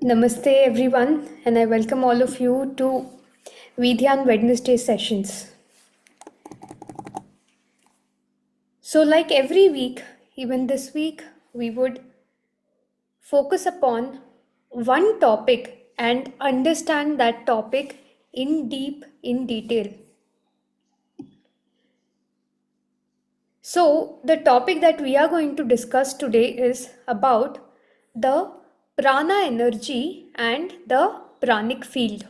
Namaste everyone, and I welcome all of you to Vidyan Wednesday sessions. So, like every week, even this week, we would focus upon one topic and understand that topic in detail. So, the topic that we are going to discuss today is about the prana energy and the pranic field.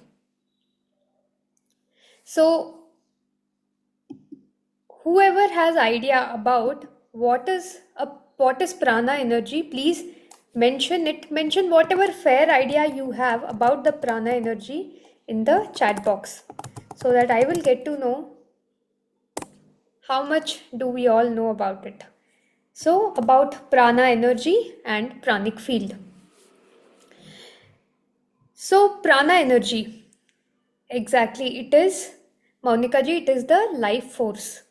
So, whoever has idea about what is prana energy, please mention whatever fair idea you have about the prana energy in the chat box, so that I will get to know how much do we all know about it. So about prana energy and pranic field. So prana energy, exactly, it is, Monica ji, it is the life force.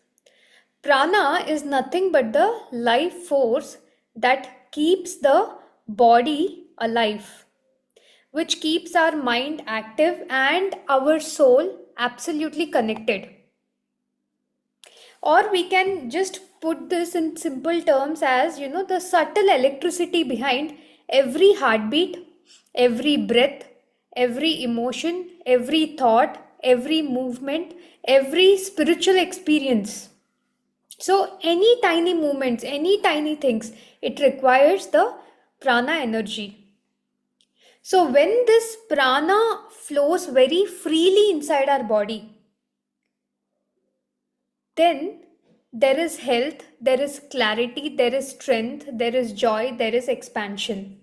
Prana is nothing but the life force that keeps the body alive, which keeps our mind active and our soul absolutely connected. Or we can just put this in simple terms as, the subtle electricity behind every heartbeat, every breath, every emotion, every thought, every movement, every spiritual experience. So any tiny movements, any tiny things, it requires the prana energy. So when this prana flows very freely inside our body, then there is health, there is clarity, there is strength, there is joy, there is expansion.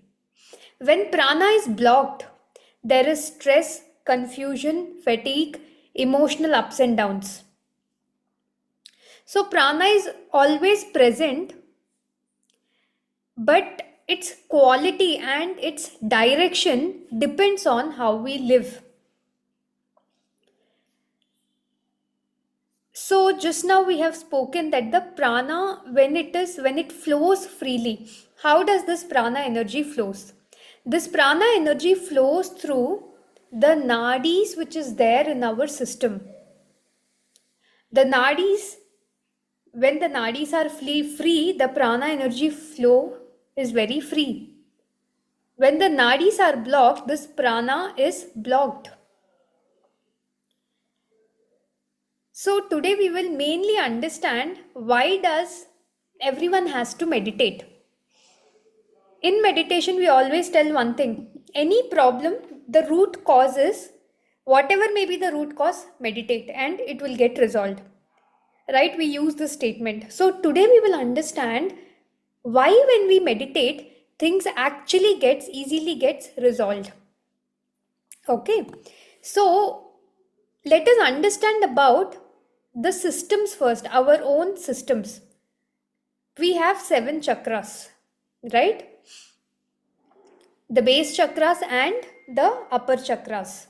When prana is blocked, there is stress, confusion, fatigue, emotional ups and downs. So prana is always present, but its quality and its direction depends on how we live. So just now we have spoken that the prana, when it flows freely, how does this prana energy flows? This prana energy flows through the nadis which is there in our system. The nadis, when the nadis are free, the prana energy flow is very free. When the nadis are blocked, this prana is blocked. So today we will mainly understand why does everyone has to meditate. In meditation, we always tell one thing. Any problem, the root cause is, whatever may be the root cause, meditate and it will get resolved. Right? We use this statement. So today we will understand why when we meditate, things actually easily gets resolved. Okay. So let us understand about the systems first, our own systems. We have 7 chakras, right? The base chakras and the upper chakras.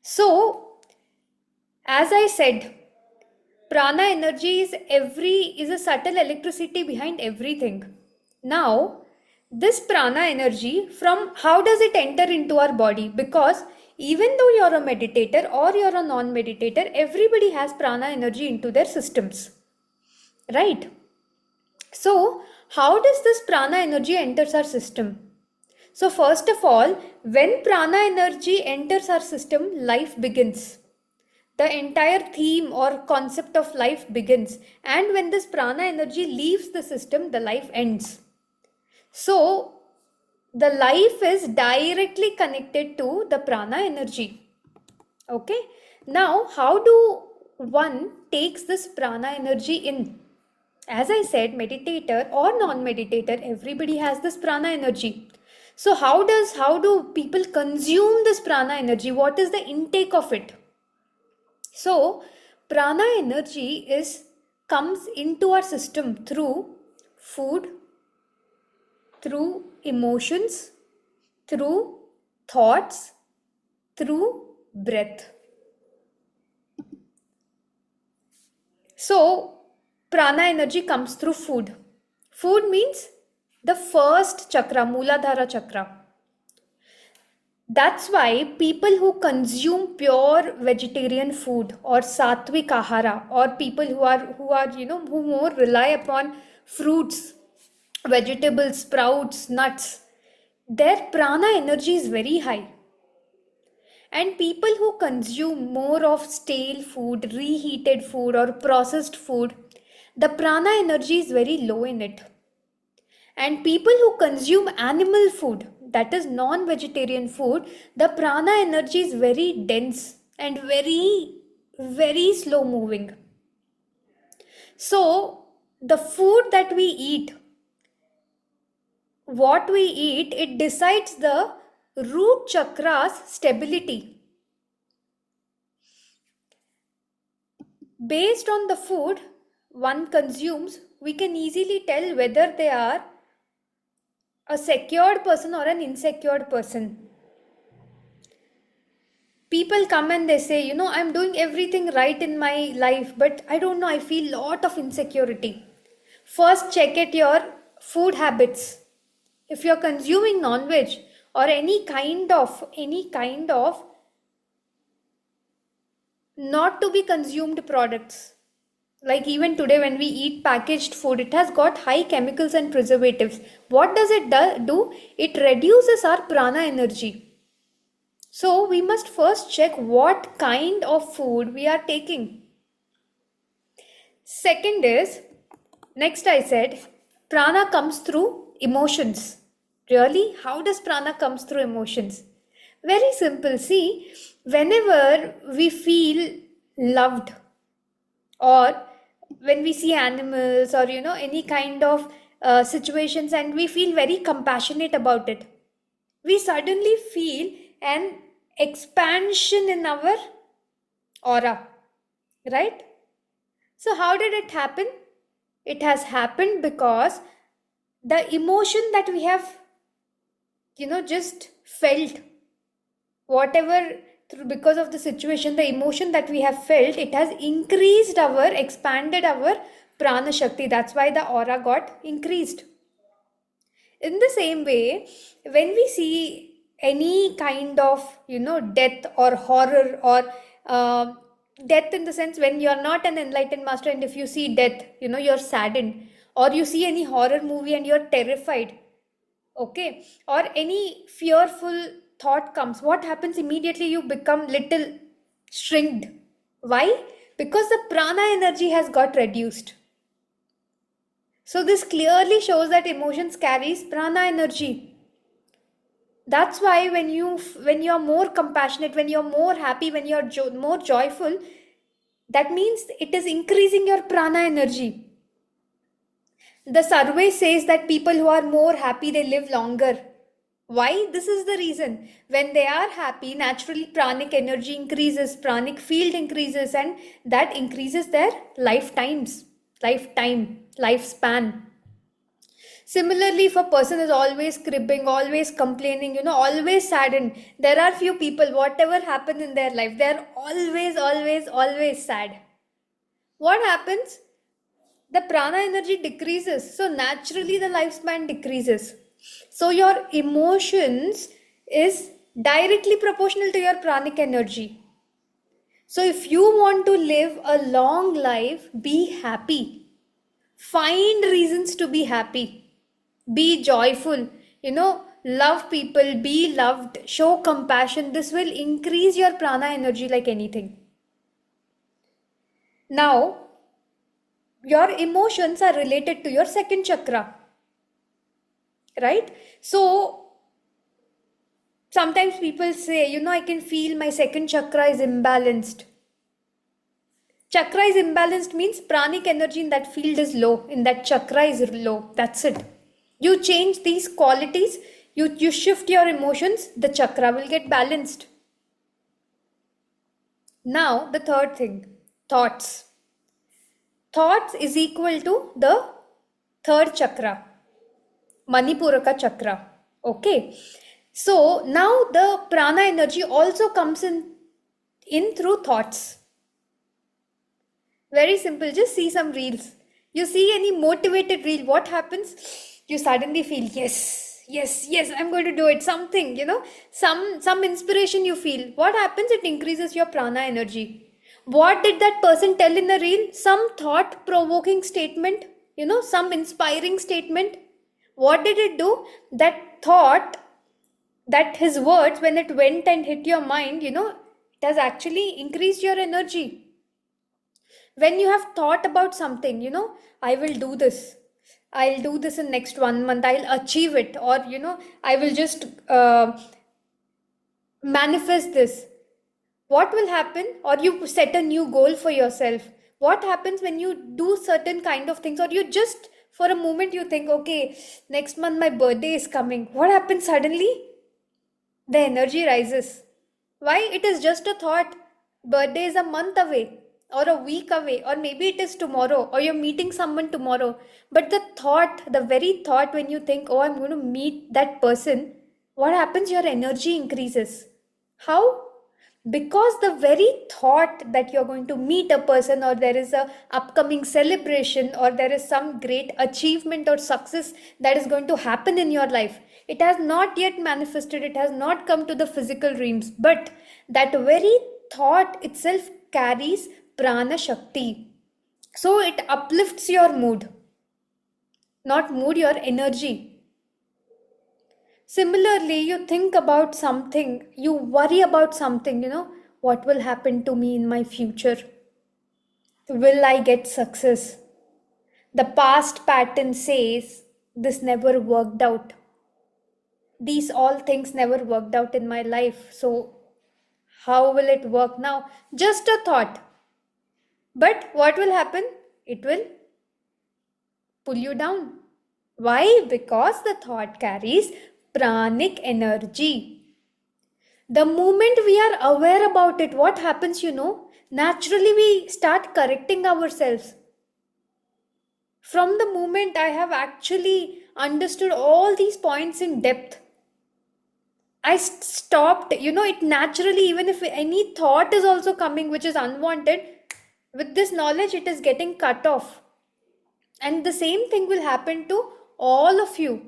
So, as I said, prana energy is a subtle electricity behind everything. Now, this prana energy, from how does it enter into our body? Because even though you're a meditator or you're a non-meditator, everybody has prana energy into their systems, right? So how does this prana energy enters our system? So first of all, when prana energy enters our system, life begins. The entire theme or concept of life begins, and when this prana energy leaves the system, the life ends. So the life is directly connected to the prana energy. Okay. Now, how do one takes this prana energy in? As I said, meditator or non-meditator, everybody has this prana energy. So how do people consume this prana energy? What is the intake of it? So prana energy comes into our system through food, through emotions, through thoughts, through breath. So prana energy comes through food. Food means the first chakra, Mooladhara chakra. That's why people who consume pure vegetarian food or sattvic ahara, or people who are who more rely upon fruits, vegetables, sprouts, nuts, their prana energy is very high. And people who consume more of stale food, reheated food, or processed food, the prana energy is very low in it. And people who consume animal food, that is non vegetarian food, the prana energy is very dense and very, very slow moving. So, the food that we eat, what we eat, it decides the root chakra's stability. Based on the food one consumes, we can easily tell whether they are a secured person or an insecure person. People come and they say, I'm doing everything right in my life, but I don't know, I feel lot of insecurity. First, check at your food habits. If you're consuming non-veg or any kind of not to be consumed products, like even today when we eat packaged food, it has got high chemicals and preservatives. What does it do? It reduces our prana energy. So we must first check what kind of food we are taking. Second is, next I said, prana comes through emotions. Really? How does prana comes through emotions? Very simple. See, whenever we feel loved, or when we see animals, or any kind of situations, and we feel very compassionate about it, we suddenly feel an expansion in our aura, right? So how did it happen? It has happened because the emotion that we have just felt, whatever, because of the situation, the emotion that we have felt, it has expanded our prana shakti. That's why the aura got increased. In the same way, when we see any kind of death or horror, or death in the sense, when you are not an enlightened master and if you see death, you're saddened, or you see any horror movie and you're terrified, okay, or any fearful thought comes, what happens? Immediately you become little shrinked. Why? Because the prana energy has got reduced. So this clearly shows that emotions carries prana energy. That's why when you are more compassionate, when you're more happy, when you're more joyful, that means it is increasing your prana energy. The survey says that people who are more happy, they live longer. Why? This is the reason. When they are happy, naturally pranic energy increases, pranic field increases, and that increases their lifespan. Similarly, if a person is always cribbing, always complaining, always saddened, there are few people, whatever happens in their life, they are always sad. What happens? The prana energy decreases. So naturally the lifespan decreases. So your emotions is directly proportional to your pranic energy. So if you want to live a long life, be happy. Find reasons to be happy. Be joyful. Love people, be loved, show compassion. This will increase your prana energy like anything. Now, your emotions are related to your second chakra, right? So sometimes people say, I can feel my second chakra is imbalanced. Chakra is imbalanced means pranic energy in that field is low, in that chakra is low. That's it. You change these qualities, you shift your emotions, the chakra will get balanced. Now, the third thing, thoughts. Thoughts is equal to the third chakra, Manipuraka chakra. Okay. So now the prana energy also comes in through thoughts. Very simple. Just see some reels. You see any motivated reel, what happens? You suddenly feel, yes, yes, I'm going to do it. Something, some inspiration you feel. What happens? It increases your prana energy. What did that person tell in the reel? Some thought provoking statement, some inspiring statement. What did it do? That thought, that his words, when it went and hit your mind, it has actually increased your energy. When you have thought about something, I will do this, I'll do this in next 1 month, I'll achieve it, or I will just manifest this. What will happen? Or you set a new goal for yourself. What happens when you do certain kind of things, or you just for a moment you think, okay, next month my birthday is coming. What happens suddenly? The energy rises. Why? It is just a thought. Birthday is a month away, or a week away, or maybe it is tomorrow, or you're meeting someone tomorrow. But the thought, the very thought, when you think, oh, I'm going to meet that person, what happens? Your energy increases. How? Because the very thought that you're going to meet a person, or there is a upcoming celebration, or there is some great achievement or success that is going to happen in your life, it has not yet manifested, it has not come to the physical realms, but that very thought itself carries prana shakti. So it uplifts your mood, not mood, your energy. Similarly, you think about something, you worry about something, what will happen to me in my future? Will I get success? The past pattern says this never worked out. These all things never worked out in my life. So, how will it work now? Just a thought. But what will happen? It will pull you down. Why? Because the thought carries pranic energy. The moment we are aware about it, what happens, naturally we start correcting ourselves. From the moment I have actually understood all these points in depth, I stopped, it naturally, even if any thought is also coming which is unwanted, with this knowledge, it is getting cut off. And the same thing will happen to all of you.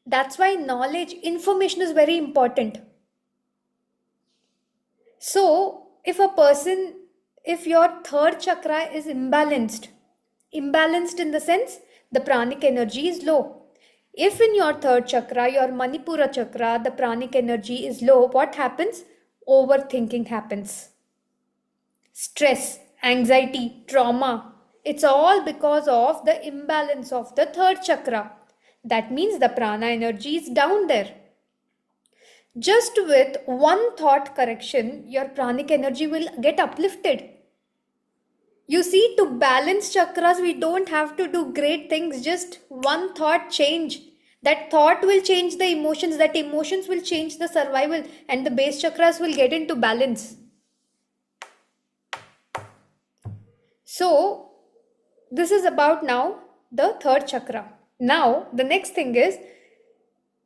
That's why knowledge, information is very important. So, if your third chakra is imbalanced in the sense the pranic energy is low. If in your third chakra, your Manipura chakra, the pranic energy is low, what happens? Overthinking happens. Stress, anxiety, trauma. It's all because of the imbalance of the third chakra. That means the prana energy is down there. Just with one thought correction, your pranic energy will get uplifted. You see, to balance chakras, we don't have to do great things, just one thought change. That thought will change the emotions, that emotions will change the survival, and the base chakras will get into balance. So, this is about now the third chakra. Now, the next thing is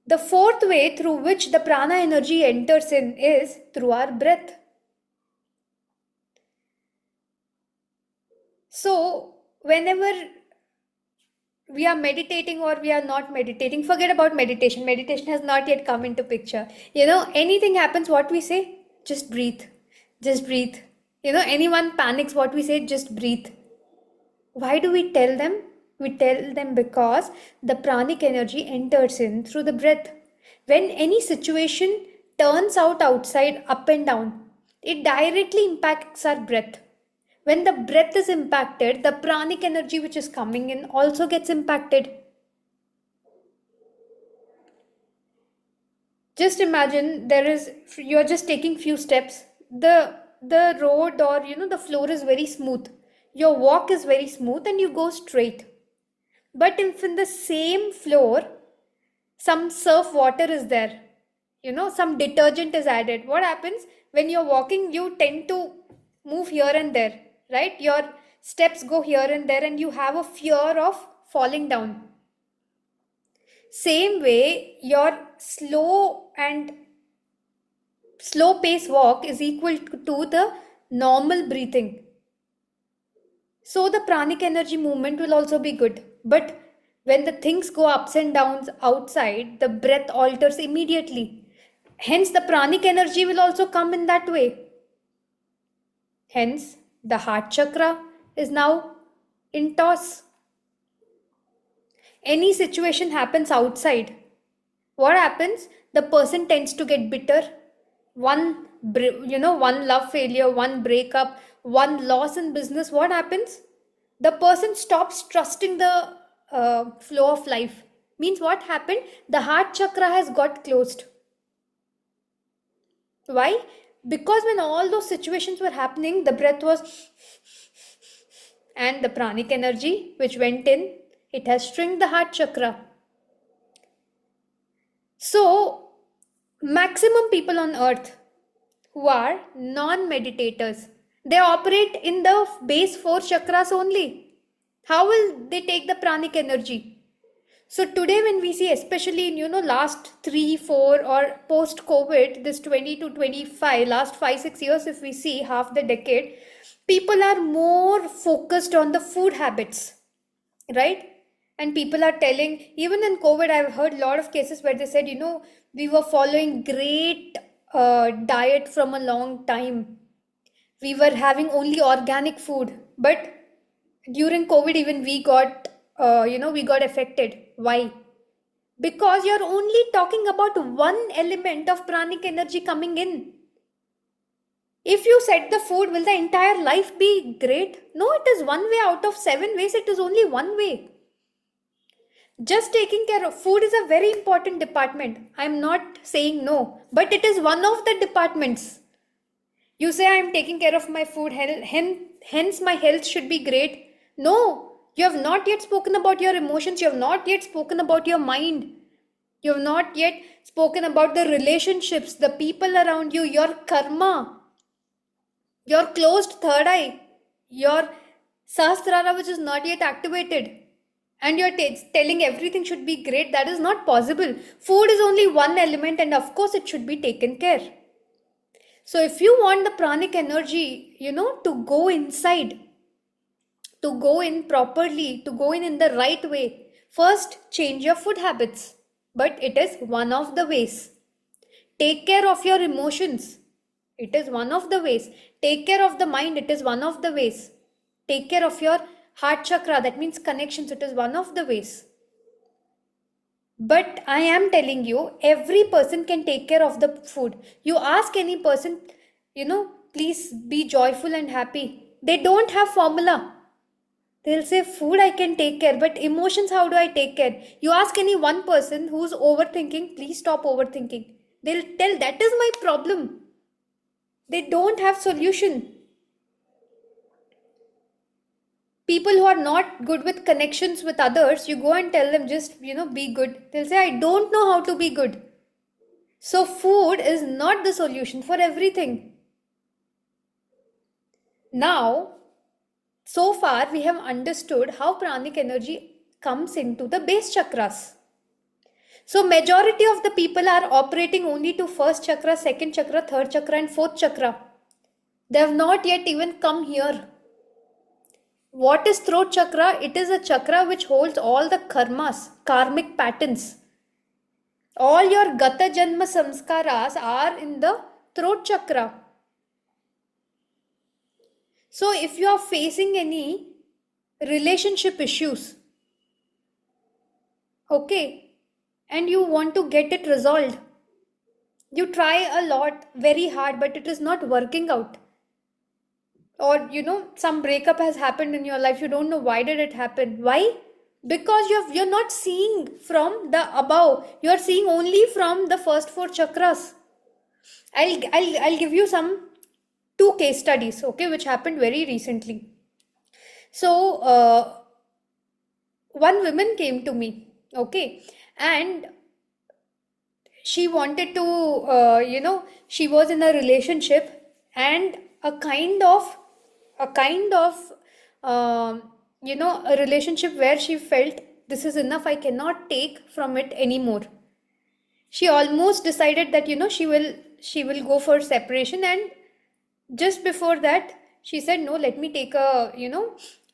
the fourth way through which the prana energy enters in is through our breath. So, whenever we are meditating or we are not meditating, forget about meditation. Meditation has not yet come into picture. Anything happens, what we say? Just breathe. Just breathe. Anyone panics, what we say? Just breathe. Why do we tell them? We tell them because the pranic energy enters in through the breath. When any situation turns out outside, up and down, it directly impacts our breath. When the breath is impacted, the pranic energy which is coming in also gets impacted. Just imagine you're just taking few steps. The road, or the floor is very smooth. Your walk is very smooth and you go straight. But if in the same floor, some surf water is there, some detergent is added, what happens? When you're walking, you tend to move here and there, right? Your steps go here and there, and you have a fear of falling down. Same way, your slow pace walk is equal to the normal breathing. So the pranic energy movement will also be good. But When the things go ups and downs outside, the breath alters immediately. Hence, the pranic energy will also come in that way. Hence, the heart chakra is now in toss. Any situation happens outside. What happens? The person tends to get bitter. One love failure, one breakup, one loss in business. What happens? The person stops trusting the flow of life. Means what happened? The heart chakra has got closed. Why? Because when all those situations were happening, the breath was, and the pranic energy which went in, it has shrinked the heart chakra. So, maximum people on earth who are non-meditators, they operate in the base 4 chakras only. How will they take the pranic energy? So today when we see, especially in last 3 4 or post COVID, this 20 to 25, last 5 6 years, if we see half the decade, people are more focused on the food habits, right? And people are telling, even in COVID, I've heard a lot of cases where they said, we were following great diet from a long time. We were having only organic food, but during COVID, even we got affected. Why? Because you're only talking about one element of pranic energy coming in. If you set the food, will the entire life be great? No, it is one way out of 7 ways. It is only one way. Just taking care of food is a very important department. I'm not saying no, but it is one of the departments. You say I'm taking care of my food, hence my health should be great. No, you have not yet spoken about your emotions. You have not yet spoken about your mind. You have not yet spoken about the relationships, the people around you, your karma, your closed third eye, your sahasrara which is not yet activated. And you're telling everything should be great. That is not possible. Food is only one element, and of course it should be taken care. So if you want the pranic energy, to go inside, to go in properly, to go in the right way, first change your food habits. But it is one of the ways. Take care of your emotions. It is one of the ways. Take care of the mind. It is one of the ways. Take care of your heart chakra, that means connections. It is one of the ways. But I am telling you, every person can take care of the food. You ask any person, please be joyful and happy. They don't have formula. They'll say food I can take care, but emotions, how do I take care? You ask any one person who's overthinking, please stop overthinking. They'll tell that is my problem. They don't have solution. People who are not good with connections with others, you go and tell them just, be good. They'll say, I don't know how to be good. So food is not the solution for everything. Now, so far we have understood how pranic energy comes into the base chakras. So majority of the people are operating only to first chakra, second chakra, third chakra and fourth chakra. They have not yet even come here. What is throat chakra? It is a chakra which holds all the karmas, karmic patterns. All your gata janma samskaras are in the throat chakra. So if you are facing any relationship issues, okay, and you want to get it resolved, you try a lot, very hard, but it is not working out. Or some breakup has happened in your life, you don't know why did it happen. Why? Because you're not seeing from the above, you're seeing only from the first 4 chakras. I'll give you some 2 case studies, okay, which happened very recently. So one woman came to me, okay, and she wanted to she was in a relationship, and a kind of a relationship where she felt this is enough, I cannot take from it anymore. She almost decided that she will go for separation, and just before that she said, no, let me take a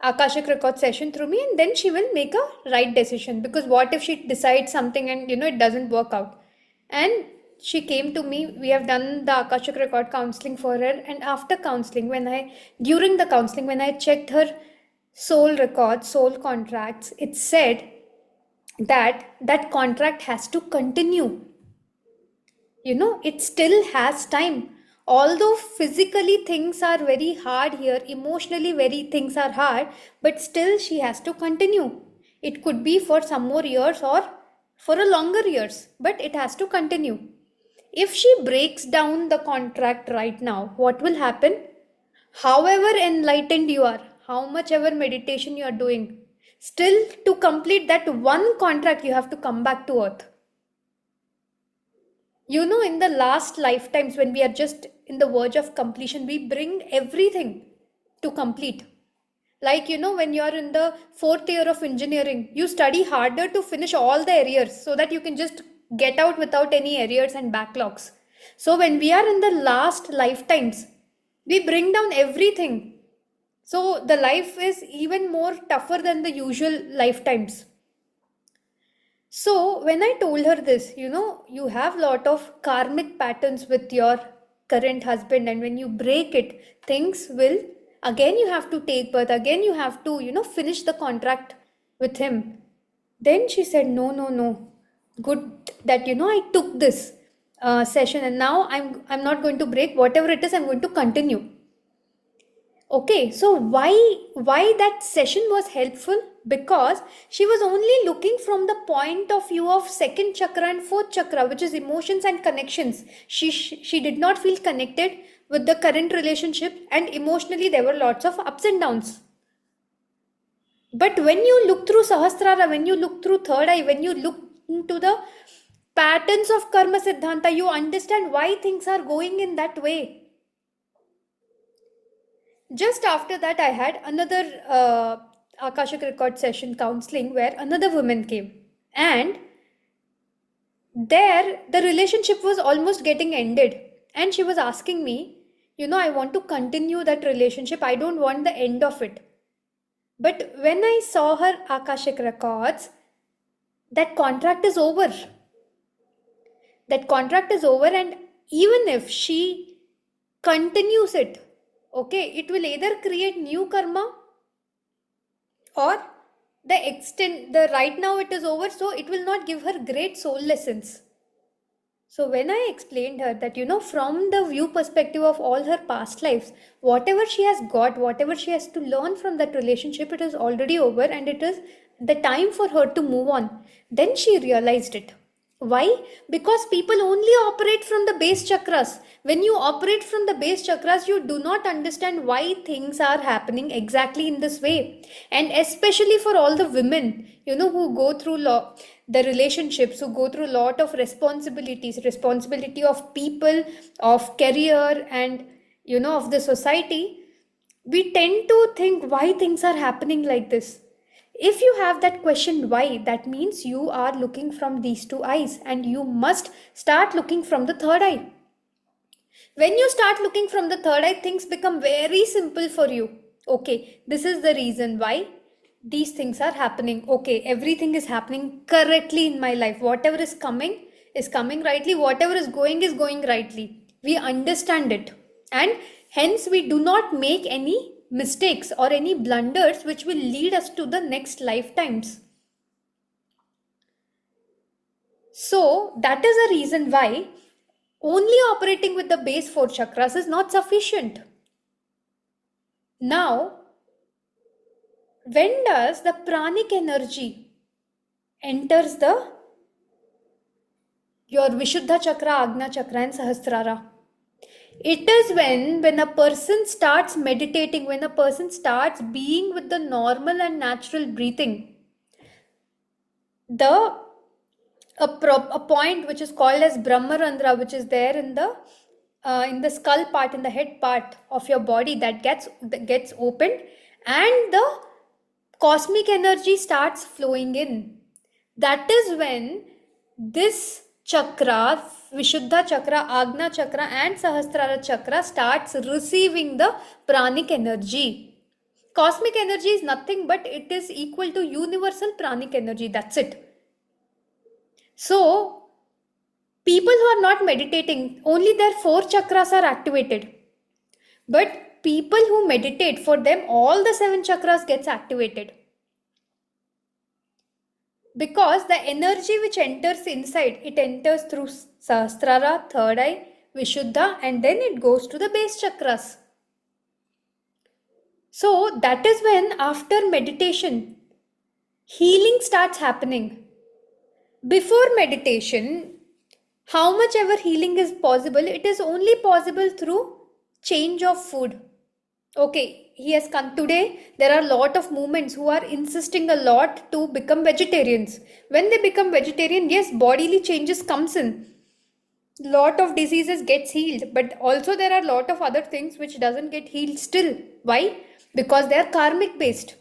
Akashic record session through me, and then she will make a right decision. Because what if she decides something and it doesn't work out? And she came to me. We have done the Akashic record counseling for her, and after counseling, during the counseling, when I checked her soul records, soul contracts, it said that that contract has to continue. It still has time. Although physically things are very hard here, emotionally very things are hard, but still she has to continue. It could be for some more years or for a longer years, but it has to continue. If she breaks down the contract right now, what will happen? However enlightened you are, how much ever meditation you are doing, still to complete that one contract, you have to come back to earth. In the last lifetimes, when we are just in the verge of completion, we bring everything to complete. Like, when you are in the fourth year of engineering, you study harder to finish all the arrears so that you can just get out without any arrears and backlogs. So, when we are in the last lifetimes, we bring down everything. So, the life is even more tougher than the usual lifetimes. So when I told her this, you have lot of karmic patterns with your current husband, and when you break it, things will again you have to take birth, again you have to, finish the contract with him. Then she said, no, no, no. Good that I took this session, and now I'm not going to break whatever it is. I'm going to continue. Okay, so why that session was helpful? Because she was only looking from the point of view of second chakra and fourth chakra, which is emotions and connections. She did not feel connected with the current relationship, and emotionally there were lots of ups and downs. But when you look through Sahasrara, when you look through third eye, when you look into the patterns of Karma Siddhanta, you understand why things are going in that way. Just after that, I had another Akashic record session counseling where another woman came, and there the relationship was almost getting ended, and she was asking me, I want to continue that relationship. I don't want the end of it. But when I saw her Akashic records, that contract is over. That contract is over, and even if she continues it, okay, it will either create new karma, or the right now it is over, so it will not give her great soul lessons. So when I explained her that, from the view perspective of all her past lives, whatever she has got, whatever she has to learn from that relationship, it is already over, and it is the time for her to move on. Then she realized it. Why? Because people only operate from the base chakras. When you operate from the base chakras, you do not understand why things are happening exactly in this way. And especially for all the women, who go through the relationships, who go through a lot of responsibility of people, of career, and, of the society, we tend to think why things are happening like this. If you have that question why, that means you are looking from these two eyes, and you must start looking from the third eye. When you start looking from the third eye, things become very simple for you. Okay, this is the reason why these things are happening. Okay, everything is happening correctly in my life. Whatever is coming rightly. Whatever is going rightly. We understand it, and hence we do not make any mistakes or any blunders which will lead us to the next lifetimes. So that is a reason why only operating with the base four chakras is not sufficient. Now, when does the pranic energy enters your Vishuddha chakra, Agna chakra, and Sahasrara? It is when a person starts meditating, when a person starts being with the normal and natural breathing, a point which is called as Brahmarandra, which is there in the skull part, in the head part of your body, that gets opened, and the cosmic energy starts flowing in. That is when this chakra, Vishuddha chakra, Agna chakra, and Sahasrara chakra starts receiving the pranic energy. Cosmic energy is nothing but it is equal to universal pranic energy. That's it. So, people who are not meditating, only their four chakras are activated. But people who meditate, for them, all the seven chakras gets activated. Because the energy which enters inside, it enters through Sahasrara, third eye, Vishuddha, and then it goes to the base chakras. So that is when, after meditation, healing starts happening. Before meditation, how much ever healing is possible, it is only possible through change of food. Okay, he has come today. There are a lot of movements who are insisting a lot to become vegetarians. When they become vegetarian, yes, bodily changes comes in. Lot of diseases gets healed, but also there are a lot of other things which doesn't get healed still. Why? Because they are karmic based.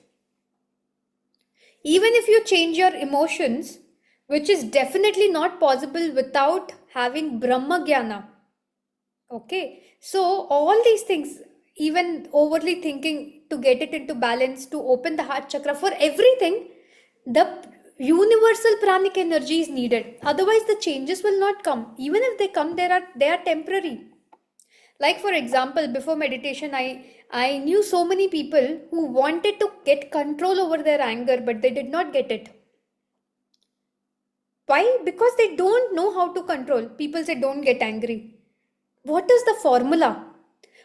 Even if you change your emotions, which is definitely not possible without having Brahma Jnana. Okay, so all these things, even overly thinking to get it into balance, to open the heart chakra, for everything, the universal pranic energy is needed. Otherwise, the changes will not come. Even if they come, they are temporary. Like for example, before meditation, I knew so many people who wanted to get control over their anger, but they did not get it. Why? Because they don't know how to control. People say don't get angry. What is the formula?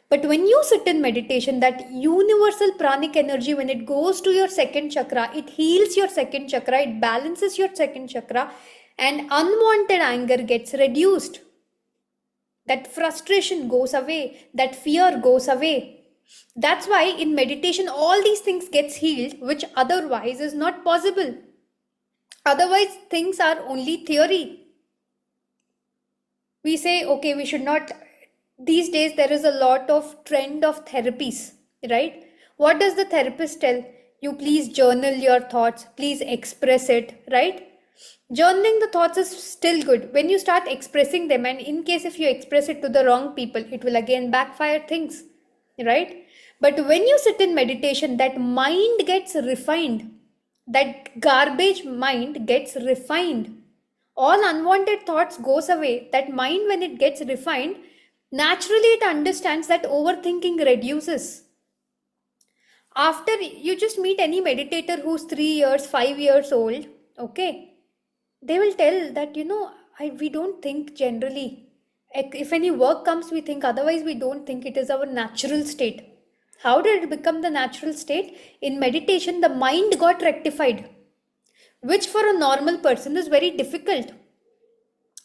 But when you sit in meditation, that universal pranic energy, when it goes to your second chakra, it heals your second chakra, it balances your second chakra, and unwanted anger gets reduced. That frustration goes away, that fear goes away. That's why in meditation, all these things gets healed, which otherwise is not possible. Otherwise, things are only theory. We say, okay, we should not. These days, there is a lot of trend of therapies, right? What does the therapist tell? You please journal your thoughts, please express it, right? Journaling the thoughts is still good. When you start expressing them, and in case if you express it to the wrong people, it will again backfire things, right? But when you sit in meditation, that mind gets refined. That garbage mind gets refined. All unwanted thoughts goes away. That mind, when it gets refined, naturally it understands that overthinking reduces. After you just meet any meditator who's 3 years, 5 years old, okay, they will tell that, we don't think generally. If any work comes, we think, otherwise we don't think. It is our natural state. How did it become the natural state? In meditation, the mind got rectified, which for a normal person is very difficult.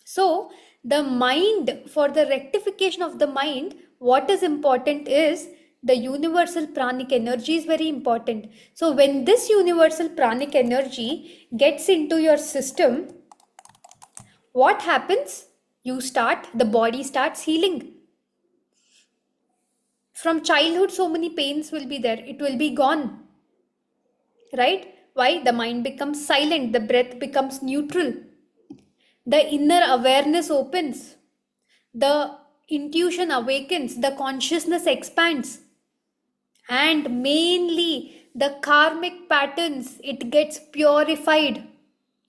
So the mind, for the rectification of the mind, what is important is the universal pranic energy is very important. So when this universal pranic energy gets into your system, what happens? The body starts healing. From childhood, so many pains will be there. It will be gone. Right? Why? The mind becomes silent. The breath becomes neutral. The inner awareness opens. The intuition awakens. The consciousness expands. And mainly, the karmic patterns, it gets purified.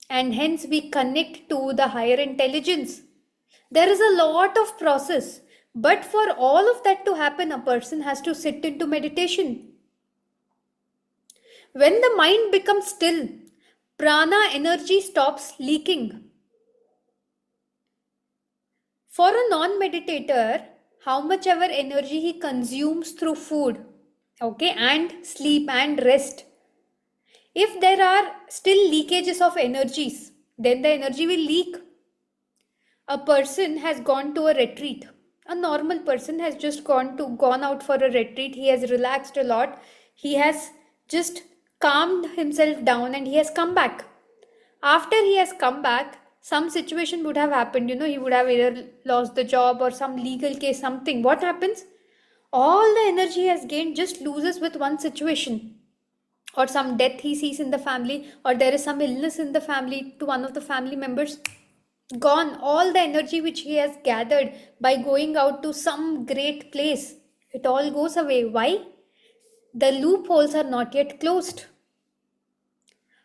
And hence we connect to the higher intelligence. There is a lot of process, but for all of that to happen, a person has to sit into meditation. When the mind becomes still, prana energy stops leaking. For a non-meditator, how much ever energy he consumes through food, okay, and sleep and rest, if there are still leakages of energies, then the energy will leak. A person has gone to a retreat. A normal person has just gone out for a retreat. He has relaxed a lot. He has just calmed himself down and he has come back. After he has come back, some situation would have happened. He would have either lost the job or some legal case, something. What happens? All the energy he has gained just loses with one situation, or some death he sees in the family, or there is some illness in the family to one of the family members. Gone. All the energy which he has gathered by going out to some great place, it all goes away. Why? The loopholes are not yet closed.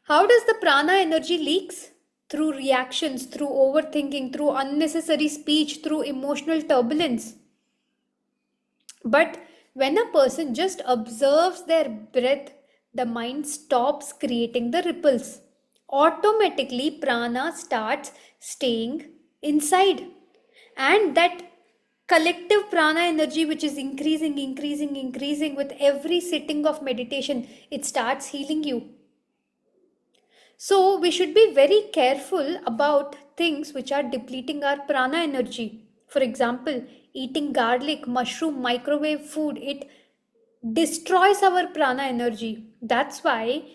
How does the prana energy leaks? Through reactions, through overthinking, through unnecessary speech, through emotional turbulence. But when a person just observes their breath, the mind stops creating the ripples. Automatically, prana starts staying inside. And that collective prana energy, which is increasing with every sitting of meditation, it starts healing you. So, we should be very careful about things which are depleting our prana energy. For example, eating garlic, mushroom, microwave food, it destroys our prana energy. That's why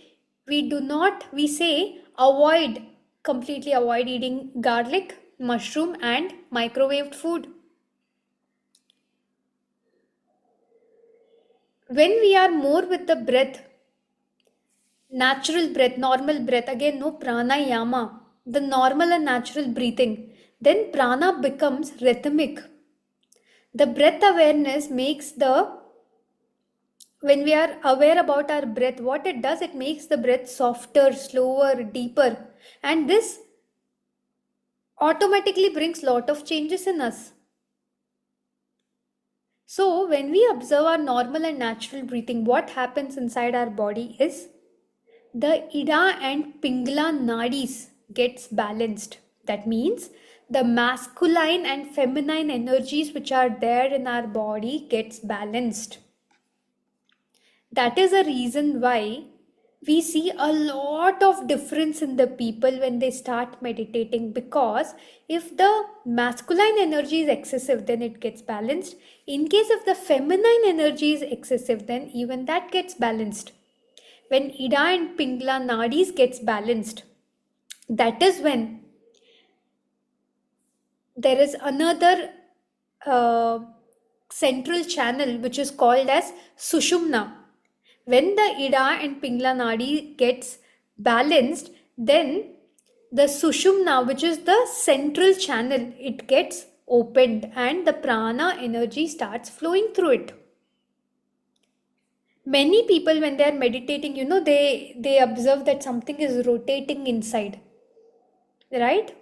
we say completely avoid eating garlic, mushroom, and microwaved food. When we are more with the breath, natural breath, normal breath, again, no pranayama, the normal and natural breathing, then prana becomes rhythmic. The breath awareness makes when we are aware about our breath, what it does, it makes the breath softer, slower, deeper. And this automatically brings lot of changes in us. So when we observe our normal and natural breathing, what happens inside our body is the Ida and Pingala nadis gets balanced. That means the masculine and feminine energies which are there in our body gets balanced. That is a reason why we see a lot of difference in the people when they start meditating, because if the masculine energy is excessive, then it gets balanced. In case if the feminine energy is excessive, then even that gets balanced. When Ida and Pingala nadis gets balanced, that is when there is another central channel which is called as Sushumna. When the Ida and Pingala nadi gets balanced, then the Sushumna, which is the central channel, it gets opened and the prana energy starts flowing through it. Many people, when they are meditating, they observe that something is rotating inside, right?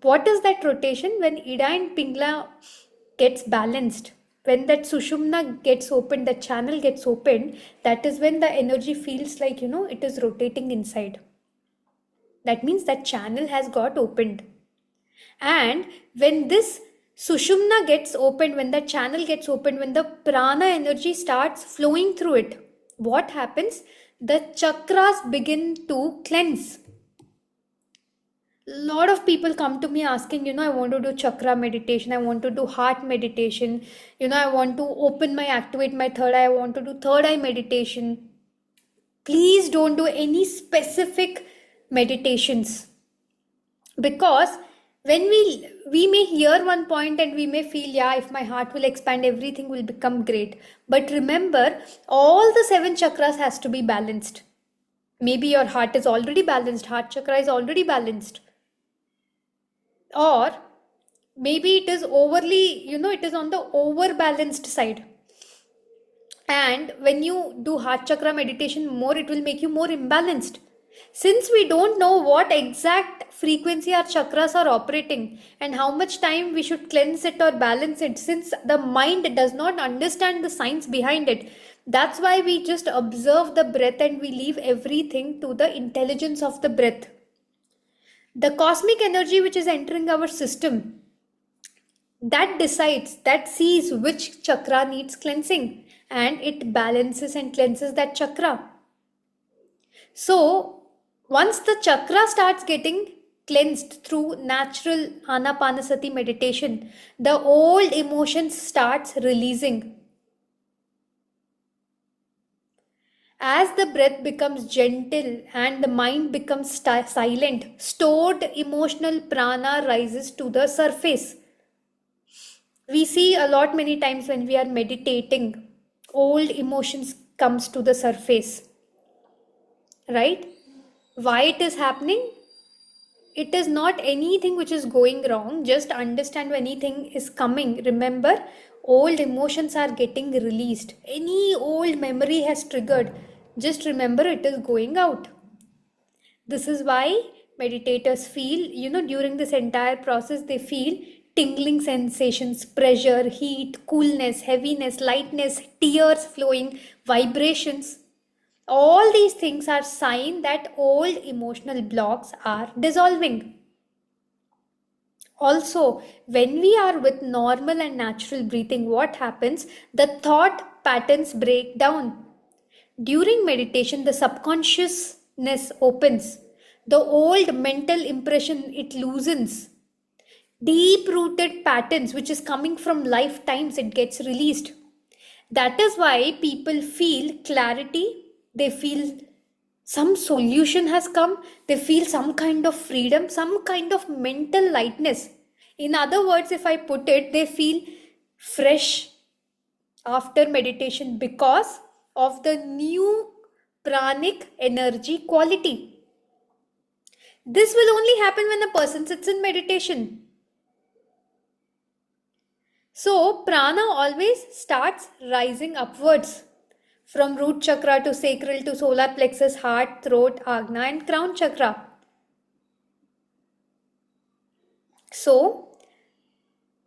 What is that rotation? When Ida and Pingala gets balanced, when that Sushumna gets opened, that channel gets opened, that is when the energy feels like, it is rotating inside. That means that channel has got opened. And when this Sushumna gets opened, when that channel gets opened, when the prana energy starts flowing through it, what happens? The chakras begin to cleanse. Lot of people come to me asking, I want to do chakra meditation, I want to do heart meditation, I want to activate my third eye, I want to do third eye meditation. Please don't do any specific meditations, because when we may hear one point and we may feel, yeah, if my heart will expand, everything will become great. But remember, all the 7 chakras has to be balanced. Maybe your heart is already balanced, heart chakra is already balanced, or maybe it is it is on the overbalanced side. And when you do heart chakra meditation more, it will make you more imbalanced. Since we don't know what exact frequency our chakras are operating and how much time we should cleanse it or balance it, since the mind does not understand the science behind it, that's why we just observe the breath and we leave everything to the intelligence of the breath. The cosmic energy which is entering our system, that sees which chakra needs cleansing, and it balances and cleanses that chakra. So once the chakra starts getting cleansed through natural anapanasati meditation, the old emotions starts releasing. As the breath becomes gentle and the mind becomes silent, stored emotional prana rises to the surface. We see a lot many times when we are meditating, old emotions comes to the surface, right? Why it is happening? It is not anything which is going wrong. Just understand when anything is coming. Remember, old emotions are getting released. Any old memory has triggered. Just remember it is going out. This is why meditators feel, during this entire process, they feel tingling sensations, pressure, heat, coolness, heaviness, lightness, tears flowing, vibrations. All these things are sign that old emotional blocks are dissolving. Also, when we are with normal and natural breathing, what happens? The thought patterns break down. During meditation, the subconsciousness opens. The old mental impression, it loosens. Deep rooted patterns, which is coming from lifetimes, it gets released. That is why people feel clarity, they feel some solution has come, they feel some kind of freedom, some kind of mental lightness. In other words, if I put it, they feel fresh after meditation because of the new pranic energy quality. This will only happen when a person sits in meditation. So, prana always starts rising upwards from root chakra to sacral to solar plexus, heart, throat, agna, and crown chakra. So,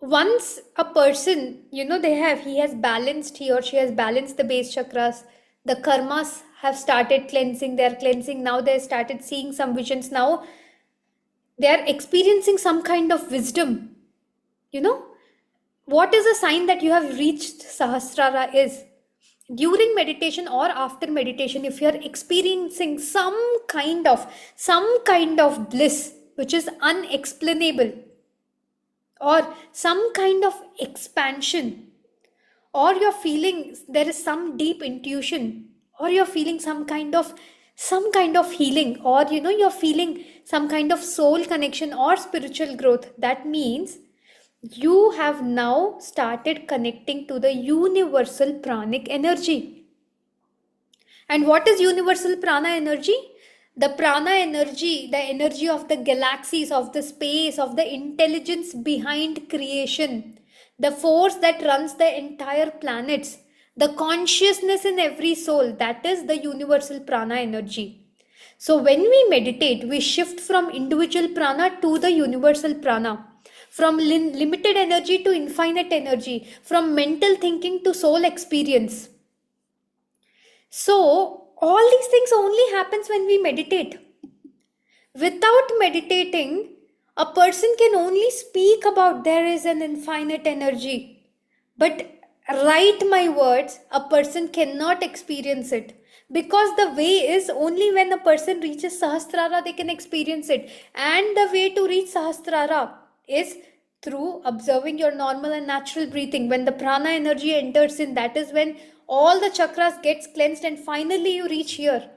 once a person, he has balanced, he or she has balanced the base chakras, the karmas have started cleansing, they're cleansing, now they started seeing some visions, now they are experiencing some kind of wisdom. What is a sign that you have reached Sahasrara is during meditation or after meditation, if you are experiencing some kind of bliss which is unexplainable, or some kind of expansion, or you're feeling there is some deep intuition, or you're feeling some kind of healing, or you're feeling some kind of soul connection or spiritual growth, that means you have now started connecting to the universal pranic energy. And what is universal prana energy? The prana energy, the energy of the galaxies, of the space, of the intelligence behind creation, the force that runs the entire planets, the consciousness in every soul, that is the universal prana energy. So when we meditate, we shift from individual prana to the universal prana, from limited energy to infinite energy, from mental thinking to soul experience. So all these things only happens when we meditate. Without meditating, a person can only speak about there is an infinite energy. But write my words, a person cannot experience it. Because the way is only when a person reaches Sahasrara, they can experience it. And the way to reach Sahasrara is through observing your normal and natural breathing. When the prana energy enters in, that is when all the chakras gets cleansed and finally you reach here.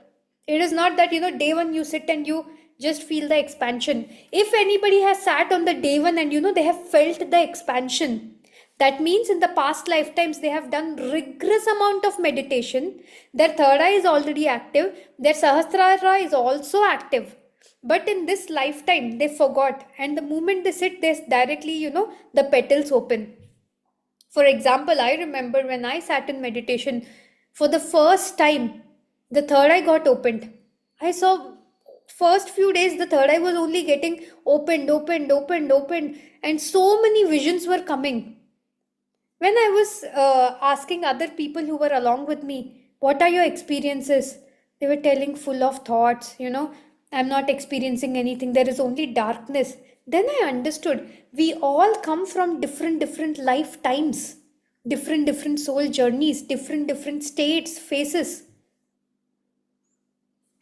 It is not that, day one you sit and you just feel the expansion. If anybody has sat on the day one and, they have felt the expansion, that means in the past lifetimes they have done rigorous amount of meditation. Their third eye is already active. Their Sahasrara is also active. But in this lifetime, they forgot. And the moment they sit, they directly, the petals open. For example, I remember when I sat in meditation for the first time, the third eye got opened. I saw first few days the third eye was only getting opened, and so many visions were coming. When I was asking other people who were along with me, what are your experiences? They were telling full of thoughts, I'm not experiencing anything, there is only darkness. Then I understood we all come from different lifetimes, different soul journeys, different states, phases.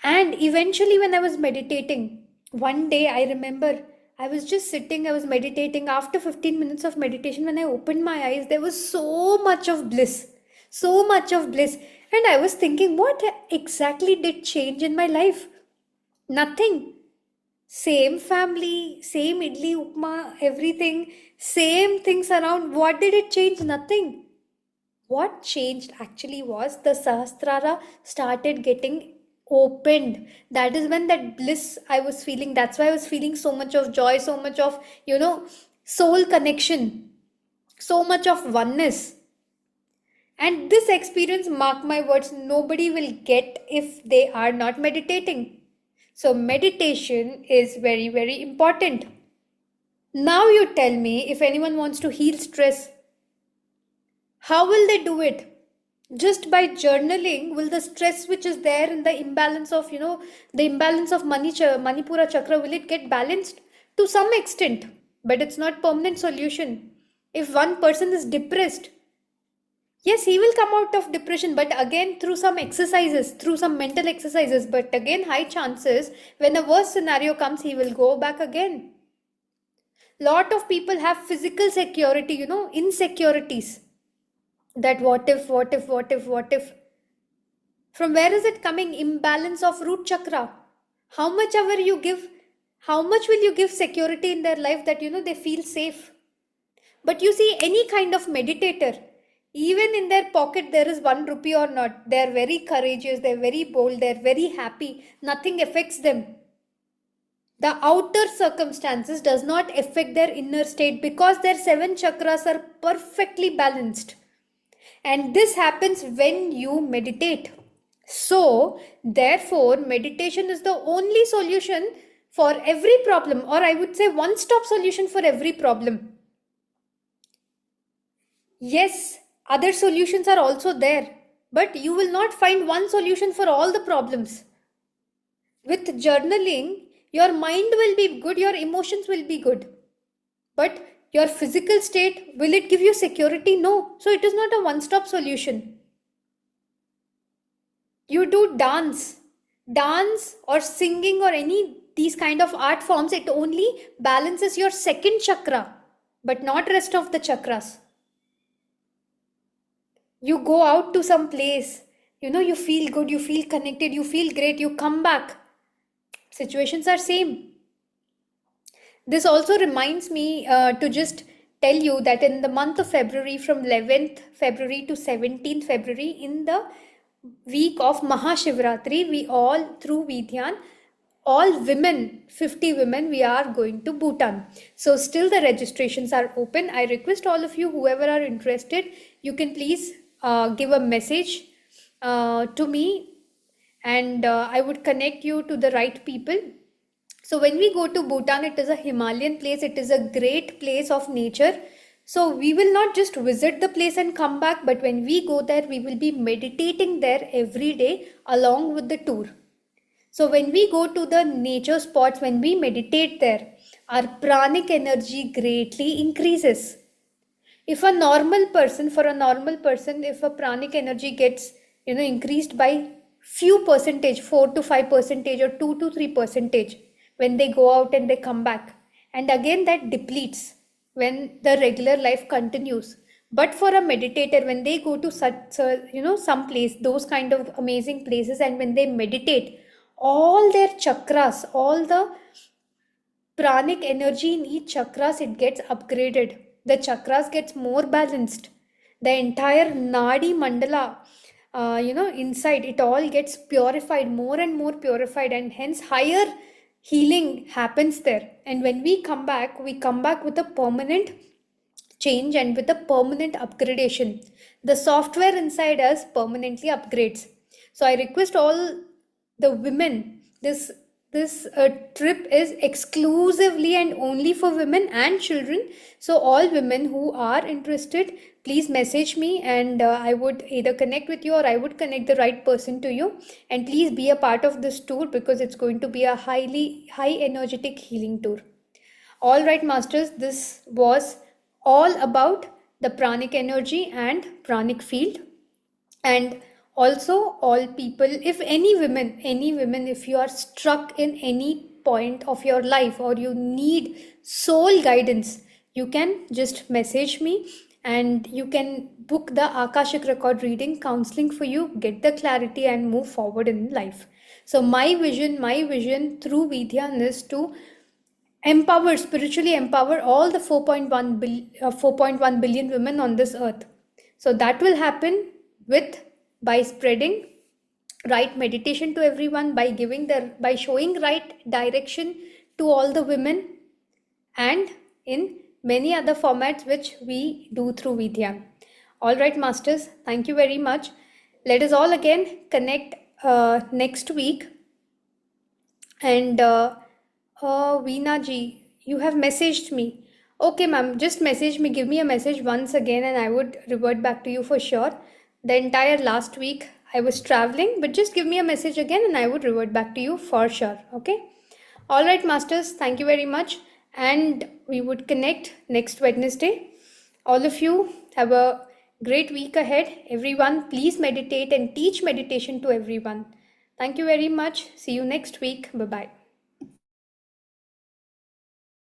And eventually, when I was meditating, one day I remember I was just sitting, I was meditating. After 15 minutes of meditation, when I opened my eyes, there was so much of bliss, so much of bliss. And I was thinking, what exactly did change in my life? Nothing. Same family, same idli, upma, everything, same things around. What did it change? Nothing. What changed actually was the Sahasrara started getting opened. That is when that bliss I was feeling. That's why I was feeling so much of joy, so much of, soul connection. so much of oneness. And this experience, mark my words, nobody will get if they are not meditating. So, meditation is very, very important. Now, you tell me, if anyone wants to heal stress, how will they do it? Just by journaling, will the stress which is there in the imbalance of, the imbalance of Manipura chakra, will it get balanced? To some extent, but it's not permanent solution. If one person is depressed, yes, he will come out of depression, but again through some exercises, through some mental exercises. But again, high chances when a worse scenario comes, he will go back again. Lot of people have physical security, insecurities. That what if, what if, what if, what if. From where is it coming? Imbalance of root chakra. How much ever you give, how much will you give security in their life that they feel safe? But you see, any kind of meditator, even in their pocket there is 1 rupee or not, they are very courageous, they are very bold, they are very happy, nothing affects them. The outer circumstances does not affect their inner state because their 7 chakras are perfectly balanced. And this happens when you meditate. So, therefore, meditation is the only solution for every problem, or I would say one-stop solution for every problem. Yes, other solutions are also there, but you will not find one solution for all the problems. With journaling, your mind will be good, your emotions will be good. But your physical state, will it give you security? No. So it is not a one-stop solution. You do dance or singing or any these kind of art forms, it only balances your second chakra, but not rest of the chakras. You go out to some place, you feel good, you feel connected, you feel great, you come back. Situations are same. This also reminds me to just tell you that in the month of February, from 11th February to 17th February, in the week of Mahashivratri, we all, through Vidyan, all women, 50 women, we are going to Bhutan. So still the registrations are open. I request all of you, whoever are interested, you can please give a message to me, and I would connect you to the right people. So when we go to Bhutan, it is a Himalayan place. It is a great place of nature. So we will not just visit the place and come back, but when we go there, we will be meditating there every day along with the tour. So when we go to the nature spots, when we meditate there, our pranic energy greatly increases. If a normal person, if a pranic energy gets, increased by few percentage, 4 to 5 percentage or 2 to 3 percentage, when they go out and they come back, and again that depletes when the regular life continues. But for a meditator, when they go to such, some place, those kind of amazing places, and when they meditate, all their chakras, all the pranic energy in each chakras, it gets upgraded. The chakras gets more balanced. The entire nadi mandala, inside, it all gets purified, more and more purified, and hence higher healing happens there. And when we come back with a permanent change and with a permanent upgradation. The software inside us permanently upgrades. So I request all the women, this trip is exclusively and only for women and children. So all women who are interested, please message me, and I would either connect with you or I would connect the right person to you. And please be a part of this tour, because it's going to be a high energetic healing tour. All right, masters, this was all about the pranic energy and pranic field. And also, all people, if any women, if you are struck in any point of your life or you need soul guidance, you can just message me and you can book the Akashic record reading counseling for you, get the clarity and move forward in life. So my vision through Vidyan is to spiritually empower all the 4.1 billion women on this earth. So that will happen by spreading right meditation to everyone, by showing right direction to all the women, and in many other formats which we do through VDhyaan. All right, masters, thank you very much. Let us all again connect next week. And Veena ji, you have messaged me. Okay, ma'am, just message me, give me a message once again, and I would revert back to you for sure. The entire last week I was traveling, but just give me a message again and I would revert back to you for sure. Okay. All right, masters, thank you very much. And we would connect next Wednesday. All of you have a great week ahead. Everyone, please meditate and teach meditation to everyone. Thank you very much. See you next week. Bye bye.